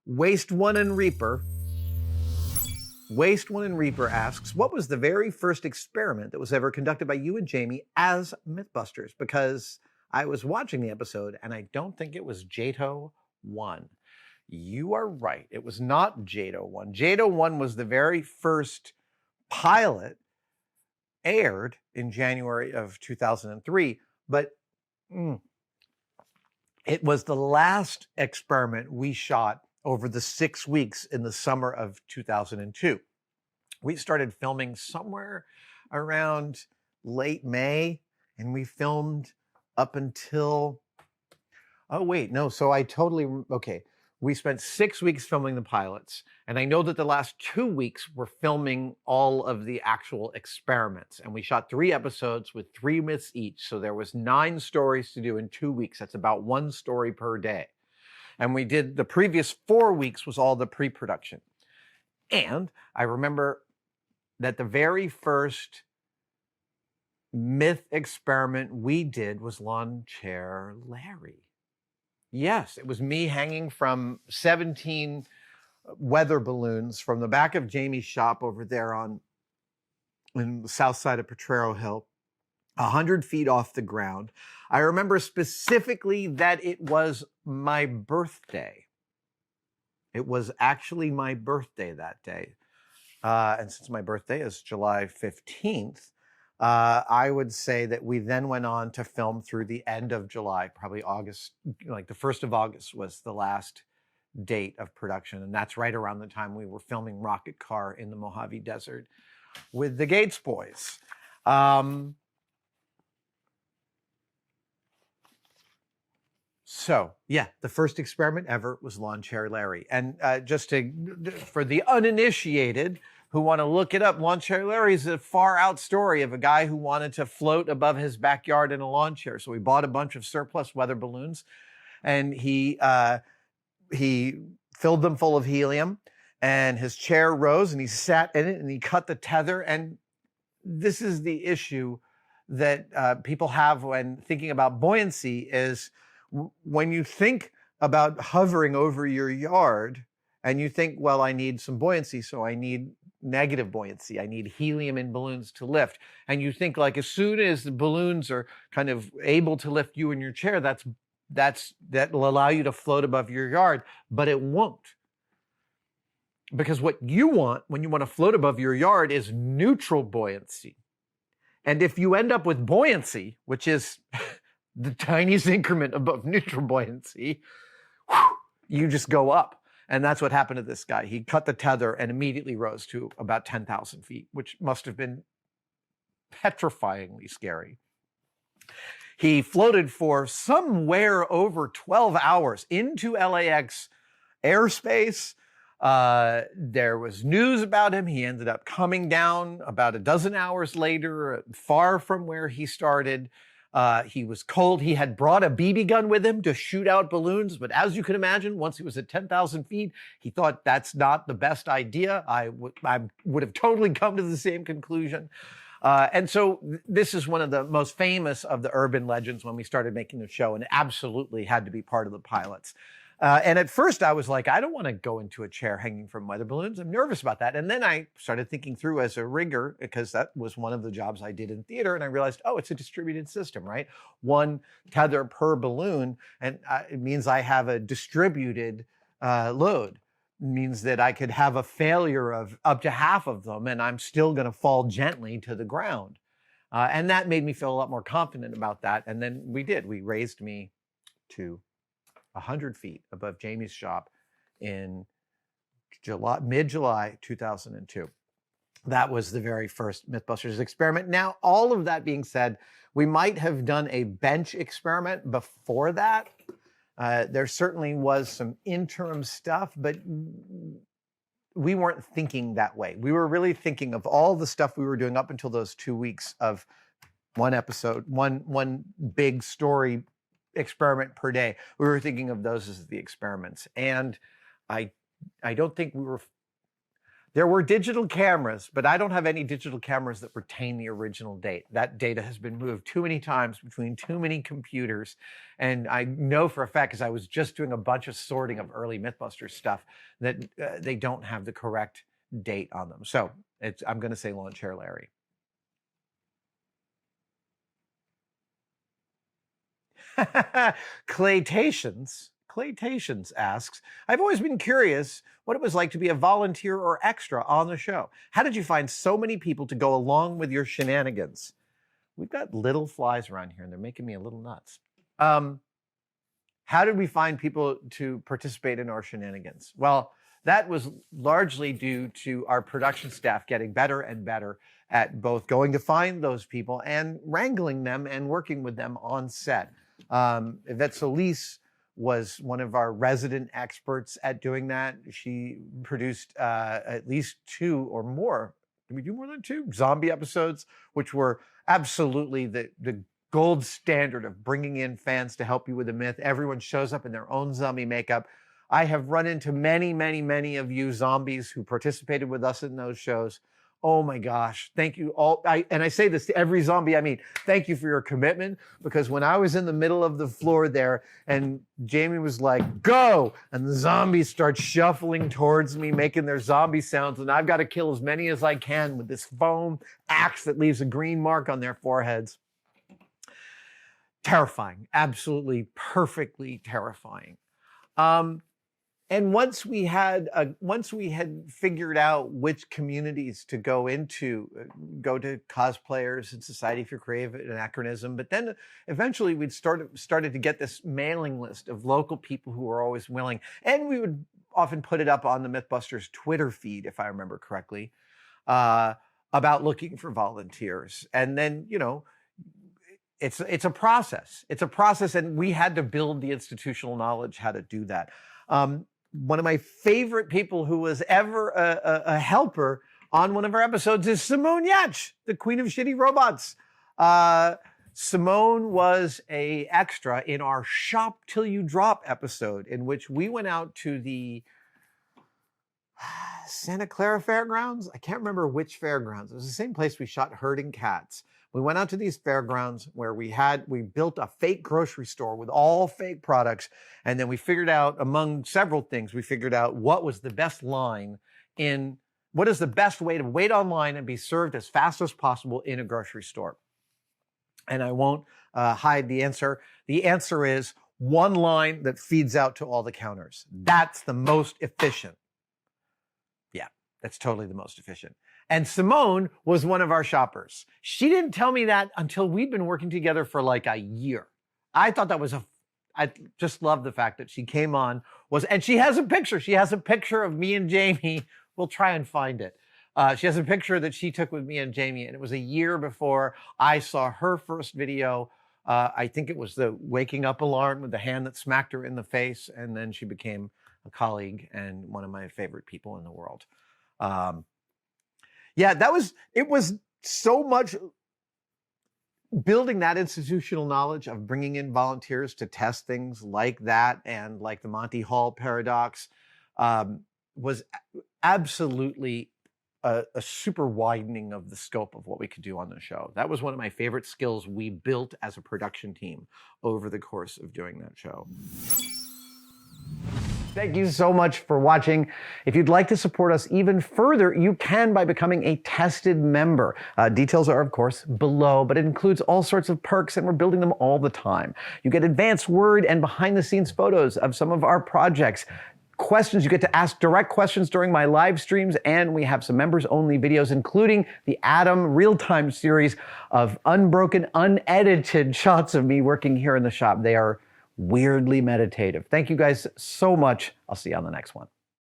Waste One and Reaper. Waste One and Reaper asks, what was the very first experiment that was ever conducted by you and Jamie as Mythbusters? Because I was watching the episode and I don't think it was JATO 1. You are right. It was not JATO 1. JATO 1 was the very first pilot aired in January of 2003, but it was the last experiment we shot over the 6 weeks in the summer of 2002. We started filming somewhere around late May, and we filmed up until, we spent 6 weeks filming the pilots, and I know that the last 2 weeks were filming all of the actual experiments, and we shot 3 episodes with 3 myths each, so there was 9 stories to do in 2 weeks. That's about 1 story per day. And we did the previous 4 weeks was all the pre-production. And I remember that the very first myth experiment we did was Lawn Chair Larry. Yes, it was me hanging from 17 weather balloons from the back of Jamie's shop over there in the south side of Potrero Hill, 100 feet off the ground. I remember specifically that it was my birthday. It was actually my birthday that day. And since my birthday is July 15th, I would say that we then went on to film through the end of July, probably August, like the 1st of August was the last date of production. And that's right around the time we were filming Rocket Car in the Mojave Desert with the Gates Boys. So, yeah, the first experiment ever was Lawn Chair Larry. And for the uninitiated who want to look it up, Lawn Chair Larry is a far out story of a guy who wanted to float above his backyard in a lawn chair. So he bought a bunch of surplus weather balloons, and he filled them full of helium, and his chair rose, and he sat in it, and he cut the tether. And this is the issue that people have when thinking about buoyancy is, when you think about hovering over your yard and you think, well, I need some buoyancy, so I need negative buoyancy. I need helium in balloons to lift. And you think, like, as soon as the balloons are kind of able to lift you in your chair, that will allow you to float above your yard, but it won't. Because what you want when you want to float above your yard is neutral buoyancy. And if you end up with buoyancy, which is the tiniest increment above neutral buoyancy, you just go up. And that's what happened to this guy. He cut the tether and immediately rose to about 10,000 feet, which must have been petrifyingly scary. He floated for somewhere over 12 hours into LAX airspace. There was news about him. He ended up coming down about a dozen hours later, far from where he started. He was cold. He had brought a BB gun with him to shoot out balloons. But as you can imagine, once he was at 10,000 feet, he thought that's not the best idea. I would have totally come to the same conclusion. And so this is one of the most famous of the urban legends when we started making the show, and it absolutely had to be part of the pilots. And at first I was like, I don't want to go into a chair hanging from weather balloons. I'm nervous about that. And then I started thinking through as a rigger, because that was one of the jobs I did in theater. And I realized, oh, it's a distributed system, right? 1 tether per balloon. And it means I have a distributed load. It means that I could have a failure of up to half of them, and I'm still going to fall gently to the ground. And that made me feel a lot more confident about that. And then we did. We raised me to 100 feet above Jamie's shop in mid-July 2002. That was the very first Mythbusters experiment. Now, all of that being said, we might have done a bench experiment before that. There certainly was some interim stuff, but we weren't thinking that way. We were really thinking of all the stuff we were doing up until those 2 weeks of one episode, one big story experiment per day. We were thinking of those as the experiments. And I don't think There were digital cameras, but I don't have any digital cameras that retain the original date. That data has been moved too many times between too many computers. And I know for a fact, because I was just doing a bunch of sorting of early Mythbusters stuff, that they don't have the correct date on them. So I'm going to say Lawn Chair Larry. Claytations asks, I've always been curious what it was like to be a volunteer or extra on the show. How did you find so many people to go along with your shenanigans? We've got little flies around here and they're making me a little nuts. How did we find people to participate in our shenanigans? Well, that was largely due to our production staff getting better and better at both going to find those people and wrangling them and working with them on set. Yvette Solis was one of our resident experts at doing that. She produced at least 2 or more. Did we do more than 2? Zombie episodes, which were absolutely the gold standard of bringing in fans to help you with the myth. Everyone shows up in their own zombie makeup. I have run into many, many, many of you zombies who participated with us in those shows. Oh my gosh, thank you all. And I say this to every zombie I meet, thank you for your commitment, because when I was in the middle of the floor there and Jamie was like, go, and the zombies start shuffling towards me, making their zombie sounds, and I've got to kill as many as I can with this foam axe that leaves a green mark on their foreheads. Terrifying, absolutely perfectly terrifying. And once we had figured out which communities to go into, go to cosplayers and Society for Creative Anachronism, but then eventually we'd started to get this mailing list of local people who were always willing, and we would often put it up on the Mythbusters Twitter feed, if I remember correctly, about looking for volunteers. And then, you know, it's a process. It's a process, and we had to build the institutional knowledge how to do that. One of my favorite people who was ever a helper on one of our episodes is Simone Yatch, the Queen of Shitty Robots. Simone was an extra in our Shop Till You Drop episode, in which we went out to the Santa Clara Fairgrounds. I can't remember which fairgrounds. It was the same place we shot Herding Cats. We went out to these fairgrounds where we built a fake grocery store with all fake products. And then we figured out, among several things, we figured out what was the best line what is the best way to wait online and be served as fast as possible in a grocery store. And I won't hide the answer. The answer is one line that feeds out to all the counters. That's the most efficient. Yeah, that's totally the most efficient. And Simone was one of our shoppers. She didn't tell me that until we'd been working together for like a year. I thought that was I just love the fact that she came on, and she has a picture. She has a picture of me and Jamie. We'll try and find it. She has a picture that she took with me and Jamie, and it was a year before I saw her first video. I think it was the waking up alarm with the hand that smacked her in the face, and then she became a colleague and one of my favorite people in the world. Yeah, it was so much building that institutional knowledge of bringing in volunteers to test things like that, and like the Monty Hall paradox, was absolutely a super widening of the scope of what we could do on the show. That was one of my favorite skills we built as a production team over the course of doing that show. Thank you so much for watching. If you'd like to support us even further, you can by becoming a tested member. Details are, of course, below, but it includes all sorts of perks, and we're building them all the time. You get advanced word and behind-the-scenes photos of some of our projects. Questions, you get to ask direct questions during my live streams, and we have some members-only videos, including the Adam real-time series of unbroken, unedited shots of me working here in the shop. They are weirdly meditative. Thank you guys so much. I'll see you on the next one.